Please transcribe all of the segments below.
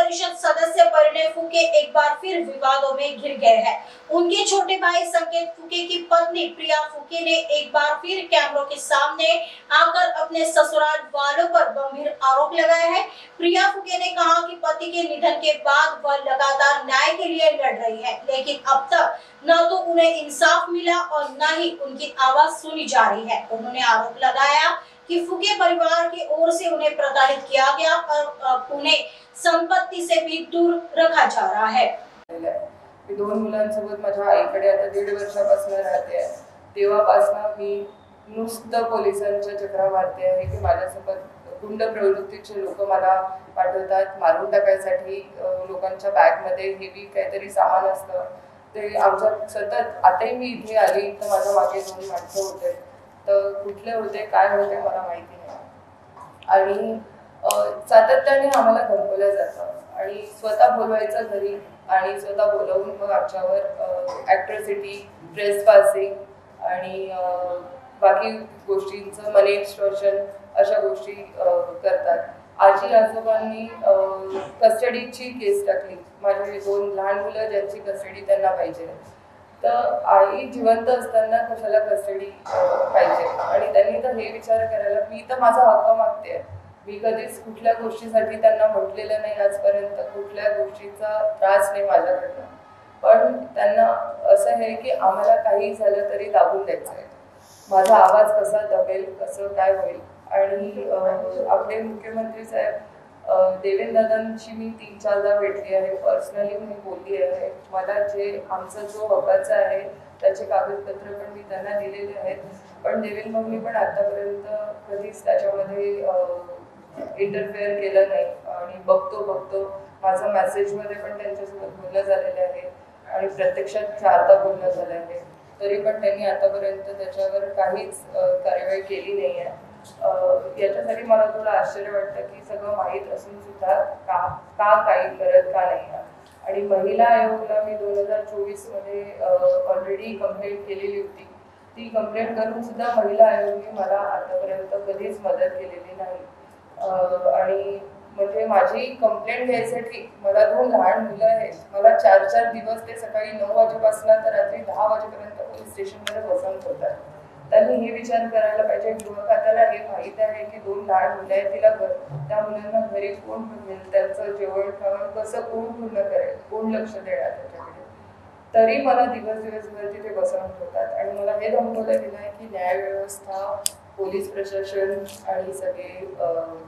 परिषद सदस्य परिणय फूके एक बार फिर विवादों में घिर गए हैं। उनके छोटे भाई संकेत फूके की पत्नी प्रिया फूके ने एक बार फिर कैमरों के सामने आकर अपने ससुराल वालों पर गंभीर आरोप लगाए हैं। प्रिया फूके ने कहा कि पति के निधन के बाद वह लगातार न्याय के लिए लड़ रही है, लेकिन अब तक न तो उन्हें इंसाफ मिला और न ही उनकी आवाज सुनी जा रही है। उन्होंने आरोप लगाया कि फूके परिवार की ओर से उन्हें प्रताड़ित किया गया और उन्हें संपत्ती से भी दूर रखा जा रहा है। मी 2 मुलांसोबत माझ्या आईकडे आता 1.5 वर्षापासून राहते आहे। तेव्हापासून मी नुसतं पोलिसांच्या चक्रा मारते आहे की माझ्यासोबत गुंड प्रवृत्तीचे लोक मला पाठवतात मारून टाकायसाठी। लोकांच्या बॅगमध्ये हेवी काहीतरी सामान असतं ते आमच्या सतत आताही मी इथे आली तर माझ्या मागे 2 माणसं होते तर कुठले होते काय होते मला माहिती नाही आणि सातत्याने आम्हाला धमकवलं जातं आणि स्वतः बोलवायचं घरी आणि स्वतः बोलवून मग आमच्यावर ॲट्रॉसिटी ट्रेसपासिंग आणि बाकी गोष्टींचं मनी एक्सटॉर्शन अशा गोष्टी करतात। आजी आजोबांनी कस्टडीची केस टाकली। माझे 2 लहान मुलं ज्यांची कस्टडी त्यांना पाहिजे तर आई जिवंत असताना कशाला कस्टडी पाहिजे आणि त्यांनी तर हे विचार करायला मी तर माझा हक्क मागते। मी कधीच कुठल्या गोष्टीसाठी त्यांना म्हटलेलं नाही आजपर्यंत, कुठल्या गोष्टीचा त्रास नाही माझ्याकडनं, पण त्यांना असं आहे की आम्हाला काही झालं तरी दाबून द्यायचं आहे। माझा आवाज कसा दबेल कसं काय होईल आणि आपले मुख्यमंत्री साहेब देवेंद्रदादांची मी 3-4दा भेटली आहे, पर्सनली मी बोलली आहे। मला जे आमचा जो हक्काचा आहे त्याचे कागदपत्र पण मी त्यांना दिलेले आहेत, पण देवेंद्र भाऊंनी पण आतापर्यंत कधीच त्याच्यामध्ये इंटरफेअर केलं नाही आणि बघतो माझं मेसेजमध्ये पण त्यांच्यासोबत बोलणं झालेलं आहे आणि प्रत्यक्षात 4दा बोलणं झालं आहे, तरी पण त्यांनी आतापर्यंत त्याच्यावर काहीच कार्यवाही केली नाही आहे। याच्यासाठी मला थोडं आश्चर्य वाटतं की सगळं माहीत असून सुद्धा का काही करत का नाही। आणि महिला आयोगाला मी 2024 मध्ये ऑलरेडी कंप्लेंट केलेली होती। ती कंप्लेंट करून सुद्धा महिला आयोगाने मला आतापर्यंत कधीच मदत केलेली नाही आणि म्हणजे माझी कंप्लेंट घ्यायसाठी मला 2 लहान मुलं आहेत। मला 4-4 दिवस ते सकाळी 9 वाजेपासून तर रात्री 10 वाजेपर्यंत पोलीस स्टेशनमध्ये बसवून ठेवतात। त्यांनी हे विचार करायला पाहिजे, गृह खात्याला हे माहीत आहे की 2 लहान मुलं आहेत, तिला त्या मुलांना घरी कोण बघेल, त्यांचं जेवण खावण कसं कोण पूर्ण करेल, कोण लक्ष देणार त्याच्याकडे, तरी मला दिवसभर तिथे बसवून ठेवतात आणि मला हे धमकवलं गेलं आहे की न्यायव्यवस्था पोलीस प्रशासन आणि सगळे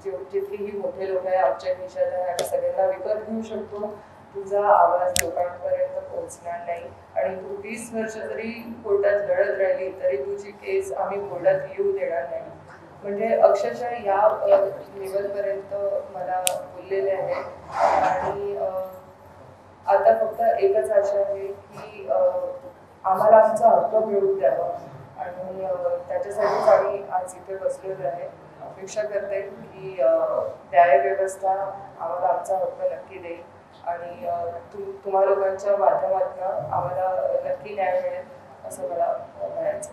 जितकेही मोठे लोक आहे आमच्या देशात आहे आम्ही सगळ्यांना विकत घेऊ शकतो, तुझा आवाज लोकांपर्यंत पोहोचणार नाही आणि तू 20 वर्ष जरी कोर्टात लढत राहिली तरी तुझी केस आम्ही कोर्टात येऊ देणार नाही। म्हणजे अक्षरशः या लेवलपर्यंत मला बोललेले आहे आणि आता फक्त एकच आशा आहे की आम्हाला आमचा हक्क मिळवून द्यावा आणि त्याच्यासाठीच आम्ही आज इथे बसलेलो आहे। अपेक्षा करते की न्यायव्यवस्था आम्हाला आमचा हक्क नक्की देईल आणि तुम्हा लोकांच्या माध्यमातून आम्हाला नक्की न्याय मिळेल असं मला म्हणायचं।